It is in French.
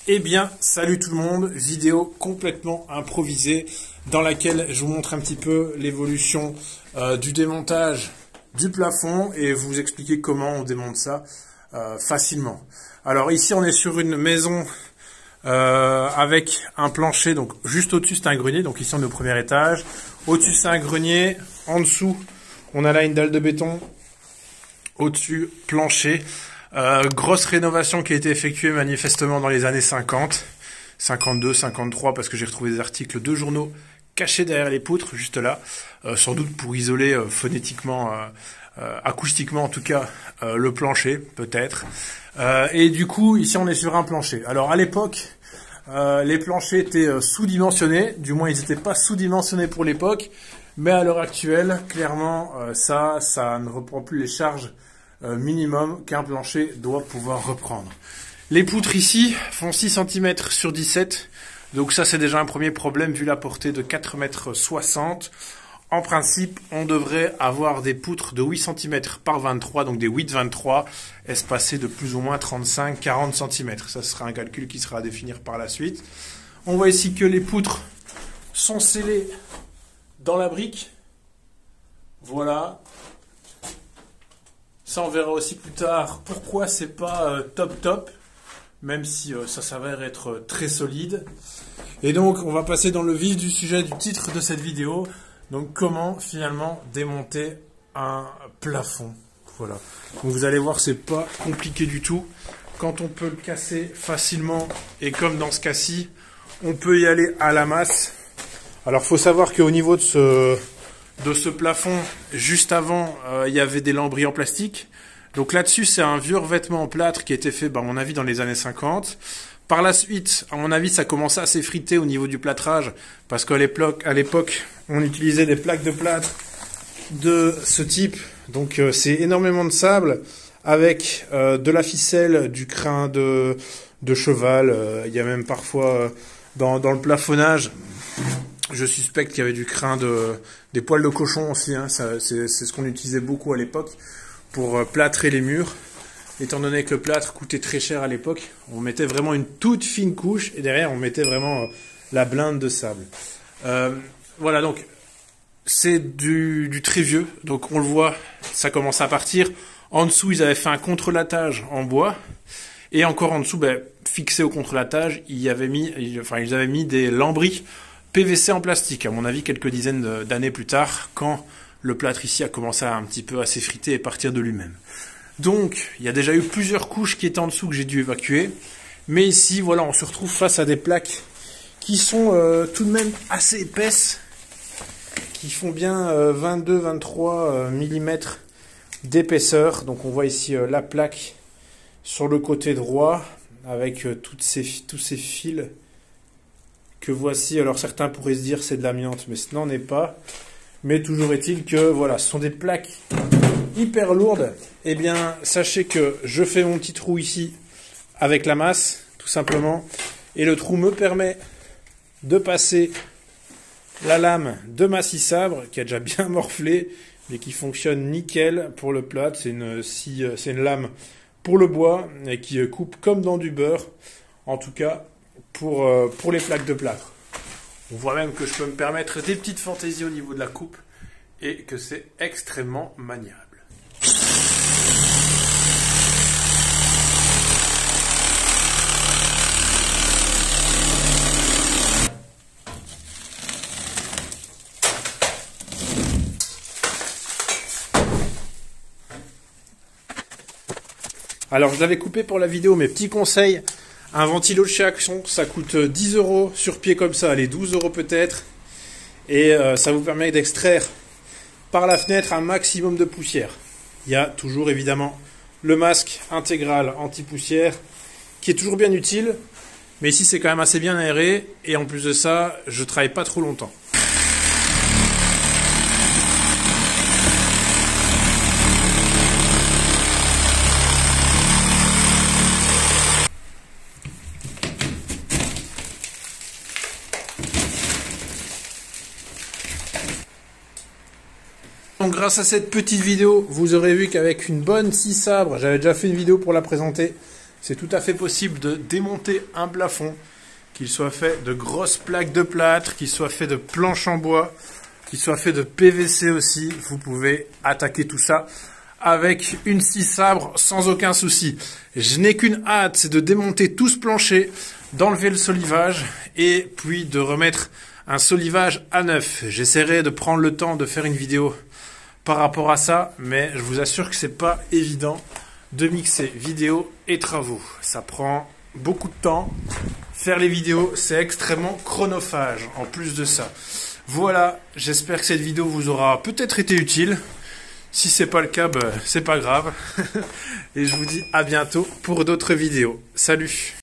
Eh bien, salut tout le monde, vidéo complètement improvisée dans laquelle je vous montre un petit peu l'évolution du démontage du plafond et vous expliquer comment on démonte ça facilement. Alors ici on est sur une maison avec un plancher, donc juste au-dessus c'est un grenier, donc ici on est au premier étage, au-dessus c'est un grenier, en dessous on a là une dalle de béton, au-dessus plancher. Grosse rénovation qui a été effectuée manifestement dans les années 50, 52, 53, parce que j'ai retrouvé des articles de journaux cachés derrière les poutres, juste là, sans doute pour isoler phonétiquement, acoustiquement en tout cas, le plancher, peut-être. Et du coup, ici on est sur un plancher. Alors à l'époque, les planchers étaient sous-dimensionnés, du moins ils n'étaient pas sous-dimensionnés pour l'époque, mais à l'heure actuelle, clairement, ça ne reprend plus les charges minimum qu'un plancher doit pouvoir reprendre. Les poutres ici font 6 cm sur 17, donc ça c'est déjà un premier problème vu la portée de 4,60 m. En principe, on devrait avoir des poutres de 8 cm par 23, donc des 8-23, espacées de plus ou moins 35-40 cm. Ça sera un calcul qui sera à définir par la suite. On voit ici que les poutres sont scellées dans la brique. Voilà. Ça, on verra aussi plus tard pourquoi c'est pas top, même si ça s'avère être très solide. Et donc, on va passer dans le vif du sujet du titre de cette vidéo. Donc, comment finalement démonter un plafond. Voilà. Donc, vous allez voir, c'est pas compliqué du tout. Quand on peut le casser facilement, et comme dans ce cas-ci, on peut y aller à la masse. Alors, faut savoir qu'au niveau de ce plafond, juste avant, il y avait des lambris en plastique. Donc là-dessus, c'est un vieux revêtement en plâtre qui a été fait, à mon avis, dans les années 50. Par la suite, à mon avis, ça commençait à s'effriter au niveau du plâtrage, parce qu'à l'époque, on utilisait des plaques de plâtre de ce type. Donc c'est énormément de sable, avec de la ficelle, du crin de cheval. Il y a même parfois, dans le plafonnage, je suspecte qu'il y avait du crin des poils de cochon aussi, hein. C'est ce qu'on utilisait beaucoup à l'époque pour plâtrer les murs. Étant donné que le plâtre coûtait très cher à l'époque, on mettait vraiment une toute fine couche et derrière on mettait vraiment la blinde de sable. Voilà, donc c'est du très vieux, donc on le voit, ça commence à partir. En dessous, ils avaient fait un contre-latage en bois et encore en dessous, fixé au contre-latage, ils avaient mis des lambris PVC en plastique, à mon avis quelques dizaines d'années plus tard, quand le plâtre ici a commencé un petit peu à s'effriter et partir de lui-même. Donc, il y a déjà eu plusieurs couches qui étaient en dessous que j'ai dû évacuer. Mais ici, voilà, on se retrouve face à des plaques qui sont tout de même assez épaisses, qui font bien 22-23 mm d'épaisseur. Donc, on voit ici la plaque sur le côté droit, avec tous ces fils que voici. Alors certains pourraient se dire c'est de l'amiante, mais ce n'en est pas. Mais toujours est-il que voilà, ce sont des plaques hyper lourdes. Eh bien, sachez que je fais mon petit trou ici avec la masse, tout simplement. Et le trou me permet de passer la lame de ma scie sabre, qui a déjà bien morflé, mais qui fonctionne nickel pour le plâtre. C'est une lame pour le bois, et qui coupe comme dans du beurre. En tout cas, pour les plaques de plâtre. On voit même que je peux me permettre des petites fantaisies au niveau de la coupe et que c'est extrêmement maniable. Alors je l'avais coupé pour la vidéo, mais petit conseil, un ventilo de chez Action, ça coûte 10 € sur pied comme ça, allez 12 € peut-être, et ça vous permet d'extraire par la fenêtre un maximum de poussière. Il y a toujours évidemment le masque intégral anti-poussière qui est toujours bien utile, mais ici c'est quand même assez bien aéré, et en plus de ça, je travaille pas trop longtemps. Donc grâce à cette petite vidéo, vous aurez vu qu'avec une bonne scie sabre, j'avais déjà fait une vidéo pour la présenter, C'est tout à fait possible de démonter un plafond, qu'il soit fait de grosses plaques de plâtre, qu'il soit fait de planches en bois, qu'il soit fait de PVC aussi. Vous pouvez attaquer tout ça avec une scie sabre sans aucun souci. Je n'ai qu'une hâte, c'est de démonter tout ce plancher, d'enlever le solivage et puis de remettre un solivage à neuf. J'essaierai de prendre le temps de faire une vidéo par rapport à ça, mais je vous assure que c'est pas évident de mixer vidéo et travaux. Ça prend beaucoup de temps. Faire les vidéos, c'est extrêmement chronophage en plus de ça. Voilà, j'espère que cette vidéo vous aura peut-être été utile. Si c'est pas le cas, c'est pas grave. Et je vous dis à bientôt pour d'autres vidéos. Salut!